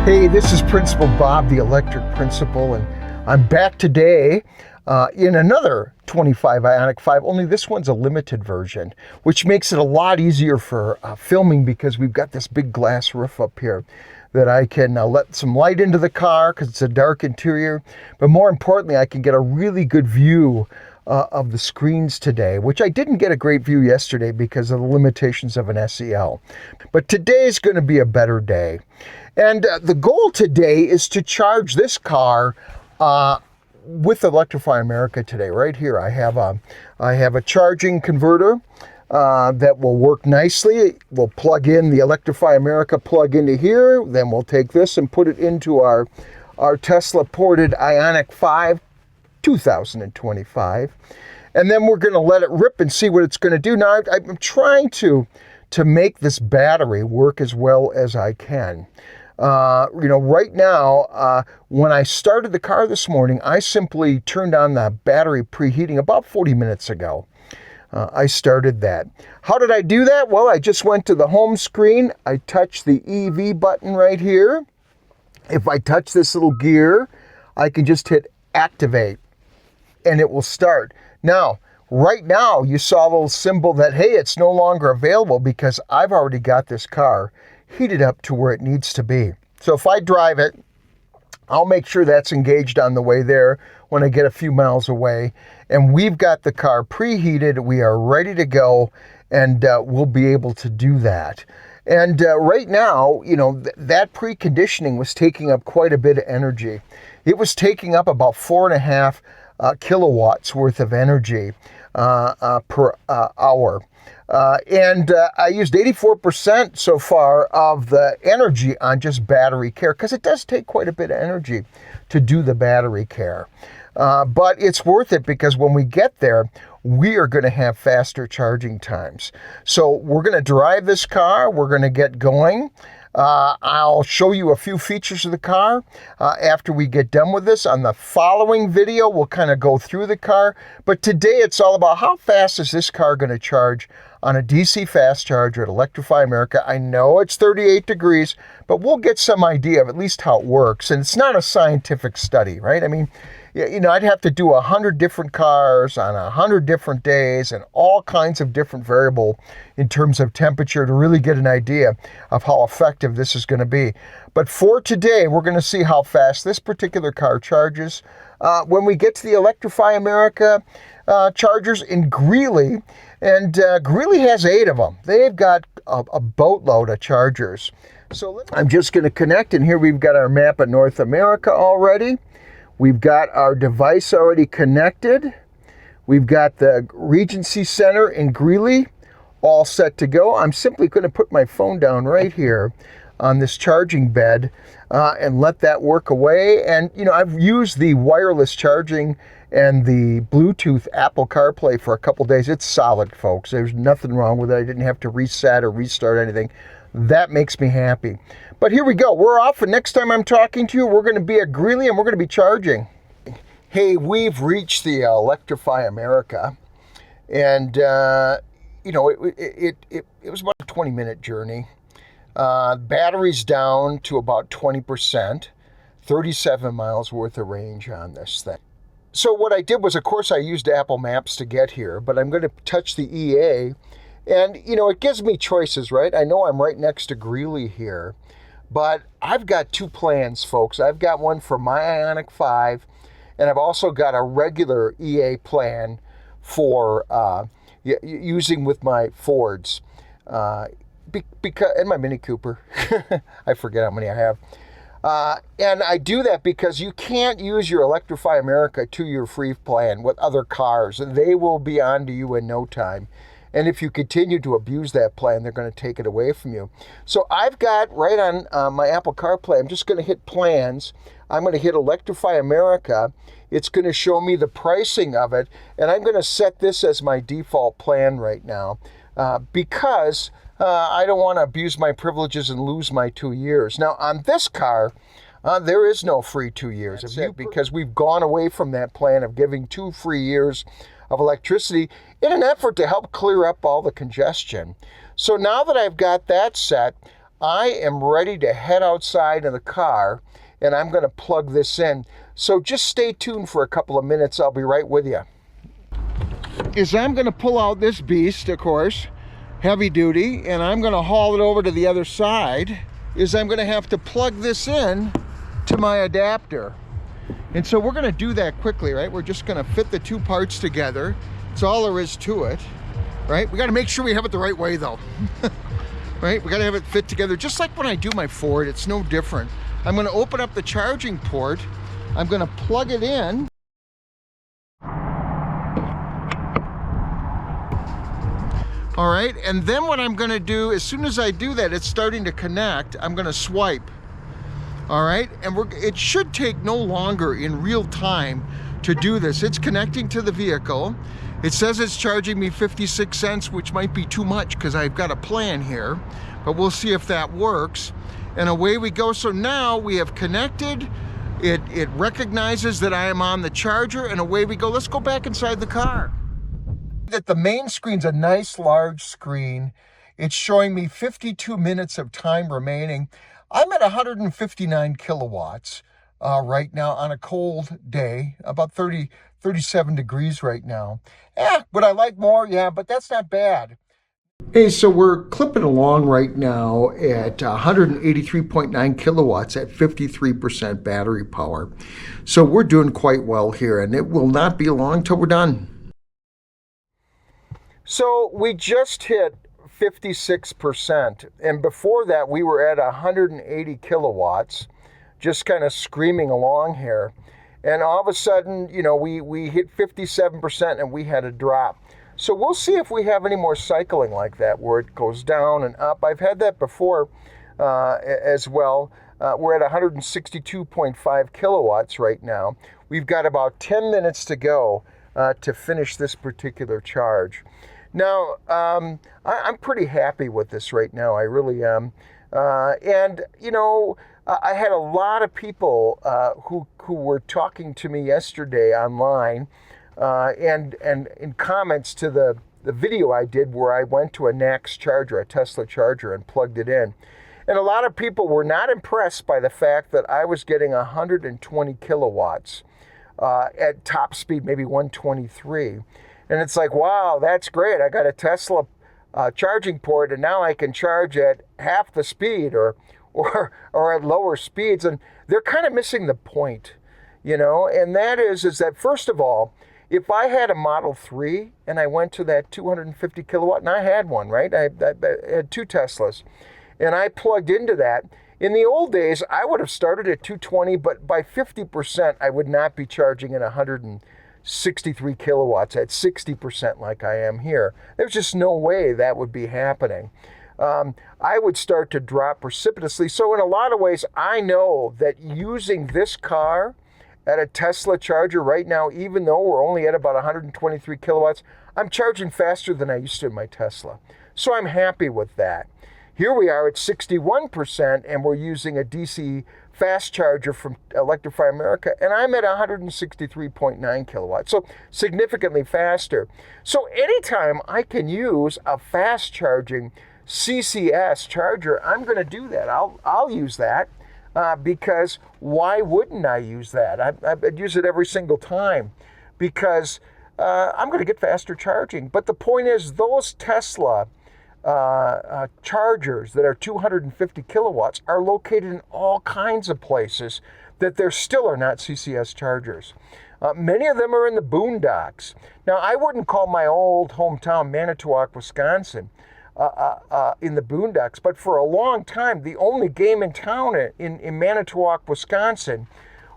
Hey, this is Principal Bob, the Electric Principal, and I'm back today in another 25 IONIQ 5, only this one's a limited version, which makes it a lot easier for filming because we've got this big glass roof up here that I can let some light into the car because it's a dark interior, but more importantly, I can get a really good view of the screens today, which I didn't get a great view yesterday because of the limitations of an SEL. But today is going to be a better day. And the goal today is to charge this car with Electrify America today. Right here, I have a charging converter that will work nicely. We'll plug in the Electrify America plug into here. Then we'll take this and put it into our Tesla ported IONIQ 5 2025. And then we're going to let it rip and see what it's going to do. Now, I'm trying to make this battery work as well as I can. Right now, when I started the car this morning, I simply turned on the battery preheating about 40 minutes ago. I started that. How did I do that? Well, I just went to the home screen. I touched the EV button right here. If I touch this little gear, I can just hit activate and it will start. Now, right now, you saw the little symbol that, hey, it's no longer available because I've already got this car heated up to where it needs to be. So if I drive it, I'll make sure that's engaged on the way there when I get a few miles away. And we've got the car preheated. We are ready to go, and we'll be able to do that. And right now, that preconditioning was taking up quite a bit of energy. It was taking up about 4.5 kilowatts worth of energy per hour. And I used 84% so far of the energy on just battery care, because it does take quite a bit of energy to do the battery care. But it's worth it because when we get there, we are going to have faster charging times. So we're going to drive this car. We're going to get going. I'll show you a few features of the car after we get done with this. On the following video, we'll kind of go through the car. But today, it's all about how fast is this car going to charge on a DC fast charger at Electrify America. I know it's 38 degrees, but we'll get some idea of at least how it works. And it's not a scientific study, right? I mean, I'd have to do 100 different cars on 100 different days and all kinds of different variable in terms of temperature to really get an idea of how effective this is going to be. But for today, we're going to see how fast this particular car charges. When we get to the Electrify America chargers in Greeley, and Greeley has 8 of them. They've got a boatload of chargers. So I'm just going to connect, and here we've got our map of North America already. We've got our device already connected. We've got the Regency Center in Greeley all set to go. I'm simply going to put my phone down right here on this charging bed and let that work away. And, I've used the wireless charging and the Bluetooth Apple CarPlay for a couple days. It's solid, folks. There's nothing wrong with it. I didn't have to reset or restart anything. That makes me happy. But here we go. We're off, and next time I'm talking to you, we're going to be at Greeley, and we're going to be charging. Hey, we've reached the Electrify America, and, it was about a 20-minute journey. Battery's down to about 20%, 37 miles worth of range on this thing. So what I did was, of course, I used Apple Maps to get here, but I'm going to touch the EA, and, it gives me choices, right? I know I'm right next to Greeley here, but I've got 2 plans, folks. I've got one for my IONIQ 5, and I've also got a regular EA plan for using with my Fords, and my Mini Cooper. I forget how many I have. And I do that because you can't use your Electrify America 2-year free plan with other cars. They will be on to you in no time. And if you continue to abuse that plan, they're going to take it away from you. So I've got right on my Apple CarPlay, I'm just going to hit plans. I'm going to hit Electrify America. It's going to show me the pricing of it. And I'm going to set this as my default plan right now because I don't want to abuse my privileges and lose my 2 years. Now, on this car, there is no free 2 years of you because we've gone away from that plan of giving 2 free years of electricity in an effort to help clear up all the congestion. So now that I've got that set, I am ready to head outside in the car, and I'm going to plug this in. So just stay tuned for a couple of minutes. I'll be right with you. Is I'm going to pull out this beast, of course, heavy duty, and I'm going to haul it over to the other side. Is I'm going to have to plug this in to my adapter. And so we're going to do that quickly, right? We're just going to fit the two parts together. That's all there is to it, right? We got to make sure we have it the right way, though. Right? We got to have it fit together, just like when I do my Ford. It's no different. I'm going to open up the charging port. I'm going to plug it in. All right, and then what I'm going to do, as soon as I do that, it's starting to connect. I'm going to swipe. All right, and it should take no longer in real time to do this. It's connecting to the vehicle. It says it's charging me 56 cents, which might be too much because I've got a plan here, but we'll see if that works. And away we go. So now we have connected. It recognizes that I am on the charger, and away we go. Let's go back inside the car. That the main screen's a nice large screen. It's showing me 52 minutes of time remaining. I'm at 159 kilowatts right now on a cold day, about 37 degrees right now. Would I like more? Yeah, but that's not bad. Hey, so we're clipping along right now at 183.9 kilowatts at 53% battery power. So we're doing quite well here, and it will not be long till we're done. So we just hit 56%, and before that we were at 180 kilowatts, just kind of screaming along here. And all of a sudden, you know, we hit 57% and we had a drop. So we'll see if we have any more cycling like that where it goes down and up. I've had that before as well. We're at 162.5 kilowatts right now. We've got about 10 minutes to go to finish this particular charge. Now, I'm pretty happy with this right now. I really am. And, you know, I had a lot of people who were talking to me yesterday online and in comments to the video I did where I went to a NACS charger, a Tesla charger, and plugged it in. And a lot of people were not impressed by the fact that I was getting 120 kilowatts at top speed, maybe 123. And it's like, wow, that's great. I got a Tesla charging port, and now I can charge at half the speed or at lower speeds. And they're kind of missing the point, you know, and that is that, first of all, if I had a Model 3 and I went to that 250 kilowatt, and I had one, right? I had two Teslas, and I plugged into that. In the old days, I would have started at 220, but by 50%, I would not be charging at 163 kilowatts at 60% like I am here. There's just no way that would be happening. I would start to drop precipitously. So in a lot of ways, I know that using this car at a Tesla charger right now, even though we're only at about 123 kilowatts, I'm charging faster than I used to in my Tesla. So I'm happy with that. Here we are at 61%, and we're using a DC fast charger from Electrify America, and I'm at 163.9 kilowatts, so significantly faster. So anytime I can use a fast charging CCS charger, I'm going to do that. I'll use that because why wouldn't I use that? I'd use it every single time because I'm going to get faster charging. But the point is, those Tesla chargers that are 250 kilowatts are located in all kinds of places that there still are not CCS chargers. Many of them are in the boondocks. Now, I wouldn't call my old hometown, Manitowoc, Wisconsin, in the boondocks, but for a long time, the only game in town in Manitowoc, Wisconsin,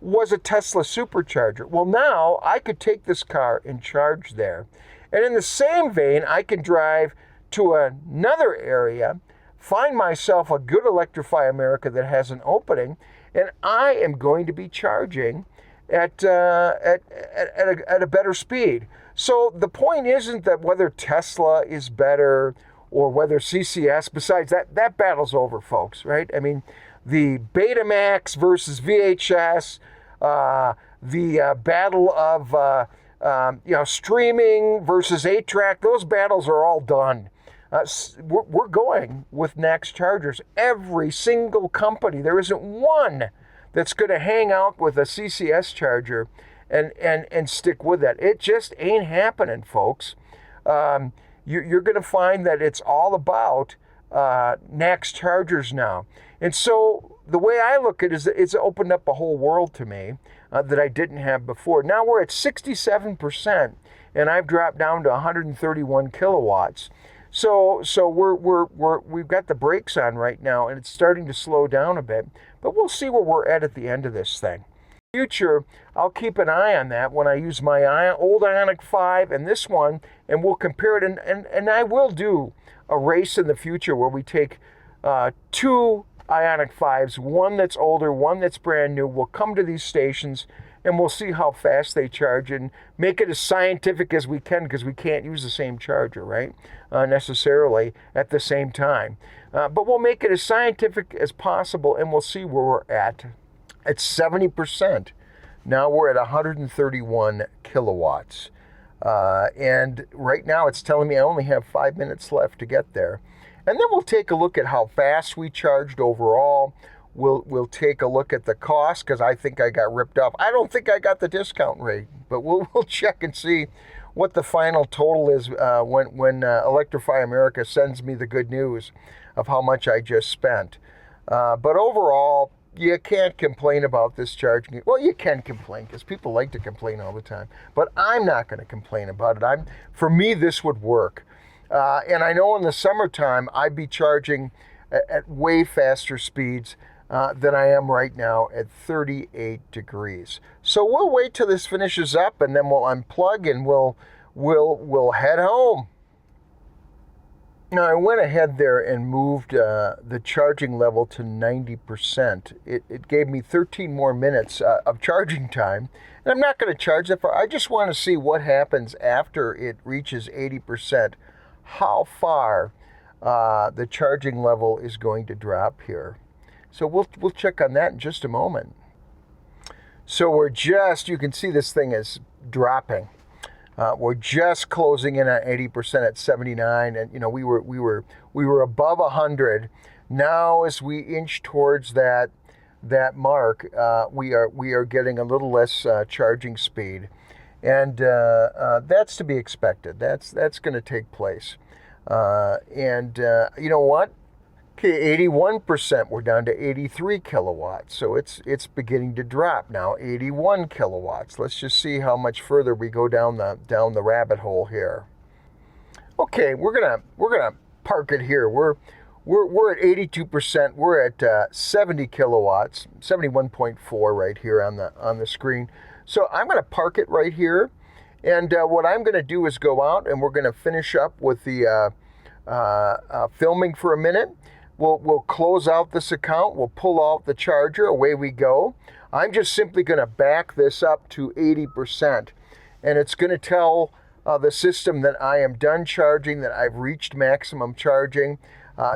was a Tesla supercharger. Well, now I could take this car and charge there. And in the same vein, I can drive to another area, find myself a good Electrify America that has an opening, and I am going to be charging at a better speed. So the point isn't that whether Tesla is better or whether CCS, besides that battle's over, folks, right? I mean, the Betamax versus VHS, the battle of streaming versus 8-track, those battles are all done. We're going with NACS chargers. Every single company, there isn't one that's going to hang out with a CCS charger and stick with that. It just ain't happening, folks. You're going to find that it's all about NACS chargers now. And so the way I look at it is it's opened up a whole world to me that I didn't have before. Now we're at 67%, and I've dropped down to 131 kilowatts. So we've got the brakes on right now, and it's starting to slow down a bit. But we'll see where we're at the end of this thing. In the future, I'll keep an eye on that when I use my old IONIQ 5 and this one, and we'll compare it. And I will do a race in the future where we take two IONIQ 5s, one that's older, one that's brand new. We'll come to these stations and we'll see how fast they charge and make it as scientific as we can, because we can't use the same charger, right, necessarily at the same time. But we'll make it as scientific as possible, and we'll see where we're at. It's 70%. Now we're at 131 kilowatts. And right now it's telling me I only have 5 minutes left to get there. And then we'll take a look at how fast we charged overall. We'll take a look at the cost, because I think I got ripped off. I don't think I got the discount rate, but we'll check and see what the final total is when Electrify America sends me the good news of how much I just spent. But overall, you can't complain about this charging. Well, you can complain, because people like to complain all the time. But I'm not going to complain about it. For me, this would work. And I know in the summertime, I'd be charging at way faster speeds than I am right now at 38 degrees. So we'll wait till this finishes up, and then we'll unplug and we'll head home. Now, I went ahead there and moved the charging level to 90%. It gave me 13 more minutes of charging time. And I'm not going to charge that far. I just want to see what happens after it reaches 80%. How far the charging level is going to drop here. So we'll check on that in just a moment. So you can see this thing is dropping. We're just closing in at 80% at 79, and we were above 100. Now, as we inch towards that mark, we are getting a little less charging speed, and that's to be expected. That's going to take place. You know what? Okay, 81%. We're down to 83 kilowatts. So it's beginning to drop now. 81 kilowatts. Let's just see how much further we go down the rabbit hole here. Okay, we're gonna park it here. We're at 82%. We're at 70 kilowatts, 71.4 right here on the screen. So I'm gonna park it right here, and what I'm gonna do is go out and we're gonna finish up with the filming for a minute. We'll close out this account. We'll pull out the charger. Away we go. I'm just simply going to back this up to 80%. And it's going to tell the system that I am done charging, that I've reached maximum charging,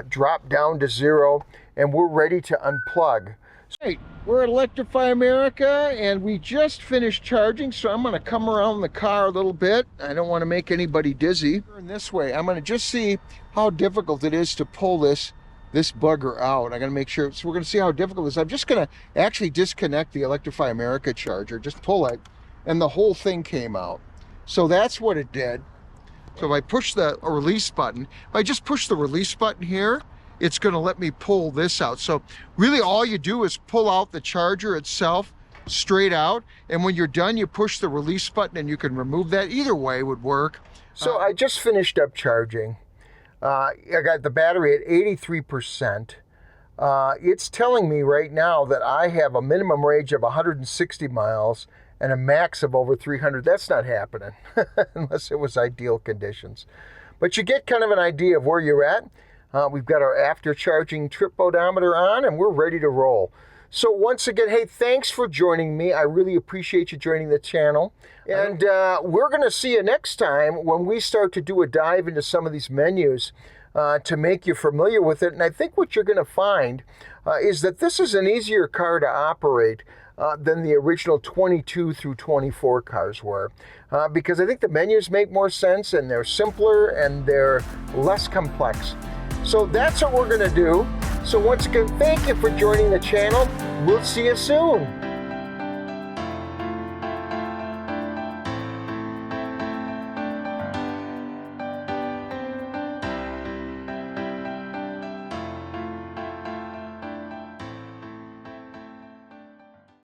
drop down to 0, and we're ready to unplug. Right, we're at Electrify America, and we just finished charging, so I'm going to come around the car a little bit. I don't want to make anybody dizzy. Turn this way. I'm going to just see how difficult it is to pull this bugger out. I'm going to make sure, so we're going to see how difficult it is. I'm just going to actually disconnect the Electrify America charger, just pull it, and the whole thing came out. So that's what it did. So if I push the release button, if I just push the release button here, it's going to let me pull this out. So really all you do is pull out the charger itself straight out, and when you're done, you push the release button and you can remove that. Either way would work. So I just finished up charging. I got the battery at 83%. It's telling me right now that I have a minimum range of 160 miles and a max of over 300. That's not happening unless it was ideal conditions. But you get kind of an idea of where you're at. We've got our after charging trip odometer on, and we're ready to roll. So once again, hey, thanks for joining me. I really appreciate you joining the channel. And we're going to see you next time when we start to do a dive into some of these menus to make you familiar with it. And I think what you're going to find is that this is an easier car to operate than the original 22 through 24 cars were, because I think the menus make more sense and they're simpler and they're less complex. So that's what we're going to do. So once again, thank you for joining the channel. We'll see you soon.